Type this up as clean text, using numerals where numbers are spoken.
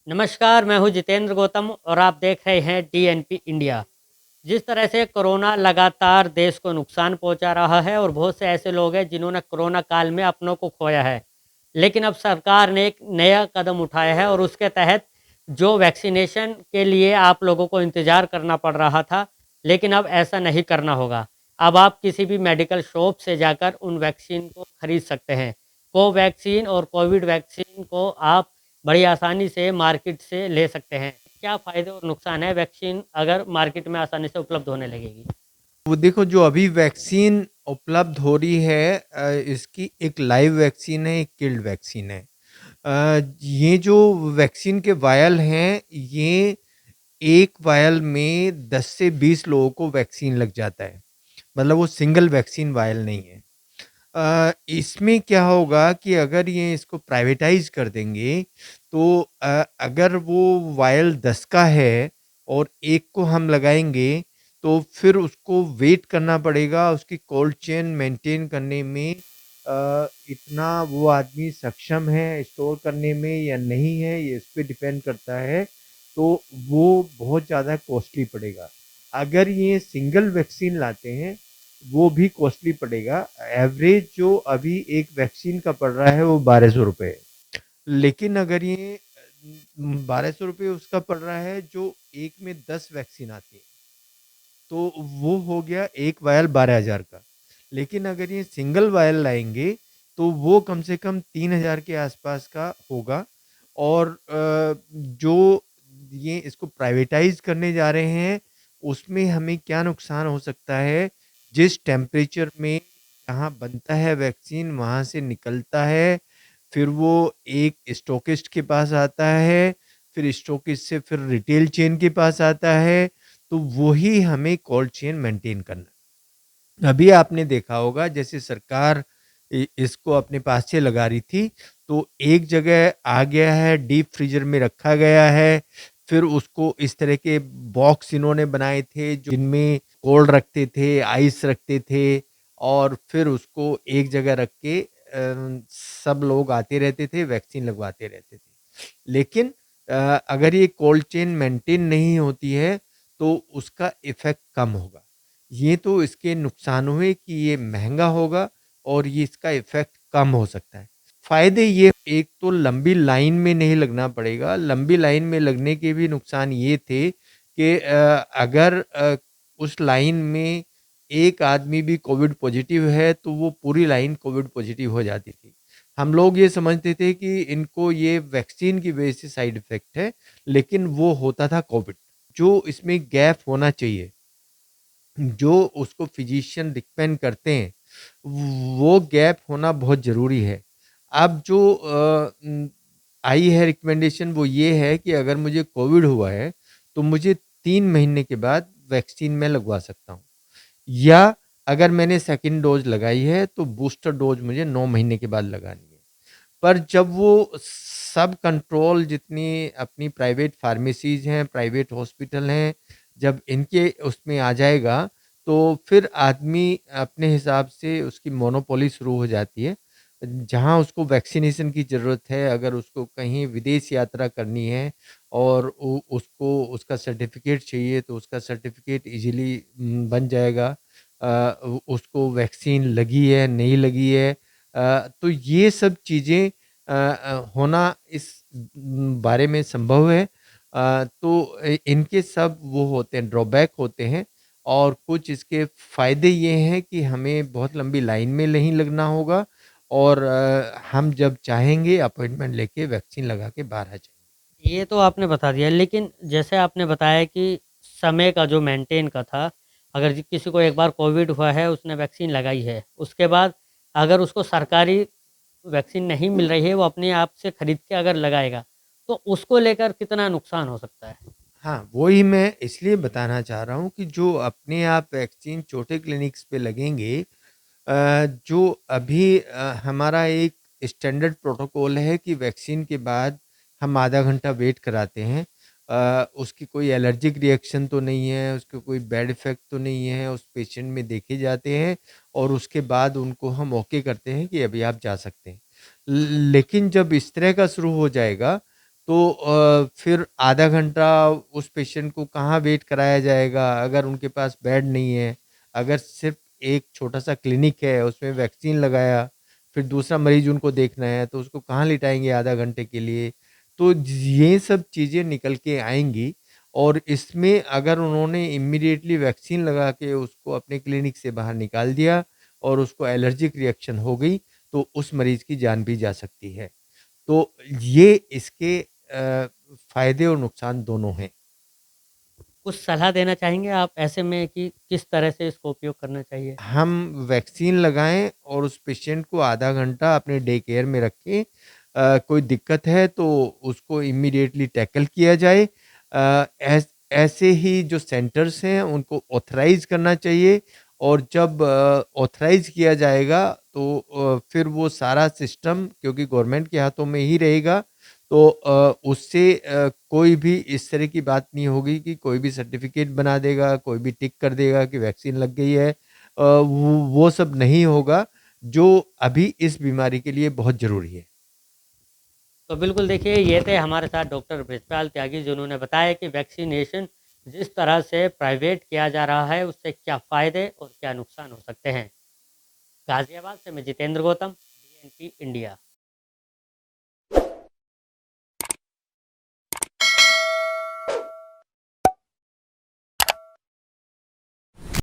नमस्कार, मैं हूँ जितेंद्र गौतम और आप देख रहे हैं डीएनपी इंडिया। जिस तरह से कोरोना लगातार देश को नुकसान पहुँचा रहा है और बहुत से ऐसे लोग हैं जिन्होंने कोरोना काल में अपनों को खोया है। लेकिन अब सरकार ने एक नया कदम उठाया है और उसके तहत जो वैक्सीनेशन के लिए आप लोगों को इंतज़ार करना पड़ रहा था, लेकिन अब ऐसा नहीं करना होगा। अब आप किसी भी मेडिकल शॉप से जाकर उन वैक्सीन को खरीद सकते हैं। कोवैक्सीन और कोविड वैक्सीन को आप बड़ी आसानी से मार्केट से ले सकते हैं। क्या फ़ायदे और नुकसान है वैक्सीन अगर मार्केट में आसानी से उपलब्ध होने लगेगी? वो देखो जो अभी वैक्सीन उपलब्ध हो रही है इसकी एक लाइव वैक्सीन है, एक किल्ड वैक्सीन है। ये जो वैक्सीन के वायल हैं, ये एक वायल में 10 से 20 लोगों को वैक्सीन लग जाता है। मतलब वो सिंगल वैक्सीन वायल नहीं है। इसमें क्या होगा कि अगर ये इसको प्राइवेटाइज़ कर देंगे, तो अगर वो वायल 10 का है और 1 को हम लगाएँगे, तो फिर उसको वेट करना पड़ेगा, उसकी कोल्ड चेन मेंटेन करने में इतना वो आदमी सक्षम है स्टोर करने में या नहीं है, ये इस पे डिपेंड करता है, तो वो बहुत ज़्यादा कॉस्टली पड़ेगा। अगर ये सिंगल वैक्सीन लाते हैं, वो भी कॉस्टली पड़ेगा। एवरेज जो अभी एक वैक्सीन का पड़ रहा है वो 1200 रुपए है। लेकिन अगर ये 1200 रुपए उसका पड़ रहा है जो एक में 10 वैक्सीन आती है, तो वो हो गया एक वायल 12,000 का। लेकिन अगर ये सिंगल वायल लाएँगे, तो वो कम से कम 3,000 के आसपास का होगा। और जो ये इसको प्राइवेटाइज़ करने जा रहे हैं, उसमें हमें क्या नुकसान हो सकता है, जिस टेम्परेचर में जहाँ बनता है वैक्सीन, वहाँ से निकलता है, फिर वो एक स्टॉकिस्ट के पास आता है, फिर स्टॉकिस्ट से फिर रिटेल चेन के पास आता है, तो वही हमें कोल्ड चेन मेंटेन करना है। अभी आपने देखा होगा जैसे सरकार इसको अपने पास से लगा रही थी, तो एक जगह आ गया है, डीप फ्रीजर में रखा गया है, फिर उसको इस तरह के बॉक्स इन्होंने बनाए थे जिनमें कोल्ड रखते थे, आइस रखते थे, और फिर उसको एक जगह रख के सब लोग आते रहते थे, वैक्सीन लगवाते रहते थे। लेकिन अगर ये कोल्ड चेन मेंटेन नहीं होती है, तो उसका इफ़ेक्ट कम होगा। ये तो इसके नुकसान हुए कि ये महँगा होगा और ये इसका इफ़ेक्ट कम हो सकता है। फ़ायदे ये, एक तो लंबी लाइन में नहीं लगना पड़ेगा, लंबी लाइन में लगने के भी नुकसान ये थे कि अगर उस लाइन में एक आदमी भी कोविड पॉज़िटिव है, तो वो पूरी लाइन कोविड पॉज़िटिव हो जाती थी। हम लोग ये समझते थे कि इनको ये वैक्सीन की वजह से साइड इफ़ेक्ट है, लेकिन वो होता था कोविड। जो इसमें गैप होना चाहिए, जो उसको फ़िज़िशियन रिकमेंड करते हैं, वो गैप होना बहुत ज़रूरी है। अब जो आई है रिकमेंडेशन, वो ये है कि अगर मुझे कोविड हुआ है, तो मुझे 3 महीने के बाद वैक्सीन मैं लगवा सकता हूँ। या अगर मैंने सेकंड डोज़ लगाई है, तो बूस्टर डोज़ मुझे 9 महीने के बाद लगानी है। पर जब वो सब कंट्रोल जितनी अपनी प्राइवेट फार्मेसीज़ हैं, प्राइवेट हॉस्पिटल हैं, जब इनके उसमें आ जाएगा, तो फिर आदमी अपने हिसाब से उसकी मोनोपोली शुरू हो जाती है। जहाँ उसको वैक्सीनेशन की ज़रूरत है, अगर उसको कहीं विदेश यात्रा करनी है और उसको उसका सर्टिफ़िकेट चाहिए, तो उसका सर्टिफ़िकेट ईज़िली बन जाएगा। उसको वैक्सीन लगी है, नहीं लगी है, तो ये सब चीज़ें होना इस बारे में संभव है। तो इनके सब वो होते हैं, ड्रॉबैक होते हैं, और कुछ इसके फ़ायदे ये हैं कि हमें बहुत लंबी लाइन में नहीं लगना होगा, और हम जब चाहेंगे अपॉइंटमेंट लेके वैक्सीन लगा के बाहर आ जाएँगे। ये तो आपने बता दिया, लेकिन जैसे आपने बताया कि समय का जो मेंटेन का था, अगर किसी को एक बार कोविड हुआ है, उसने वैक्सीन लगाई है, उसके बाद अगर उसको सरकारी वैक्सीन नहीं मिल रही है, वो अपने आप से खरीद के अगर लगाएगा, तो उसको लेकर कितना नुकसान हो सकता है? हाँ, वही मैं इसलिए बताना चाह रहा हूँ कि जो अपने आप वैक्सीन छोटे क्लिनिक्स पे लगेंगे, जो अभी हमारा एक स्टैंडर्ड प्रोटोकॉल है कि वैक्सीन के बाद हम आधा घंटा वेट कराते हैं। उसकी कोई एलर्जिक रिएक्शन तो नहीं है, उसके कोई बैड इफ़ेक्ट तो नहीं है, उस पेशेंट में देखे जाते हैं, और उसके बाद उनको हम ओके करते हैं कि अभी आप जा सकते हैं। लेकिन जब इस तरह का शुरू हो जाएगा, तो फिर आधा घंटा उस पेशेंट को कहाँ वेट कराया जाएगा अगर उनके पास बेड नहीं है। अगर सिर्फ़ एक छोटा-सा क्लिनिक है, उसमें वैक्सीन लगाया, फिर दूसरा मरीज़ उनको देखना है, तो उसको कहाँ लिटाएँगे आधा घंटे के लिए। तो ये सब चीज़ें निकल के आएँगी और इसमें अगर उन्होंने इमीडिएटली वैक्सीन लगा के उसको अपने क्लिनिक से बाहर निकाल दिया और उसको एलर्जिक रिएक्शन हो गई, तो उस मरीज़ की जान भी जा सकती है। तो ये इसके फ़ायदे और नुकसान दोनों हैं। कुछ सलाह देना चाहेंगे आप ऐसे में कि किस तरह से इसको उपयोग करना चाहिए? हम वैक्सीन लगाएँ और उस पेशेंट को आधा घंटा अपने डे केयर में रखें। कोई दिक्कत है तो उसको इमीडिएटली टैकल किया जाए। ऐसे ही जो सेंटर्स हैं उनको ऑथराइज़ करना चाहिए और जब ऑथराइज़ किया जाएगा तो फिर वो सारा सिस्टम क्योंकि गवर्नमेंट के हाथों में ही रहेगा तो उससे कोई भी इस तरह की बात नहीं होगी कि कोई भी सर्टिफ़िकेट बना देगा, कोई भी टिक कर देगा कि वैक्सीन लग गई है। वो सब नहीं होगा, जो अभी इस बीमारी के लिए बहुत ज़रूरी है। तो बिल्कुल देखिए ये थे हमारे साथ डॉक्टर बृजपाल त्यागी जिन्होंने बताया कि वैक्सीनेशन जिस तरह से प्राइवेट किया जा रहा है उससे क्या फ़ायदे और क्या नुकसान हो सकते हैं। गाज़ियाबाद से मैं जितेंद्र गौतम, डीएनपी इंडिया।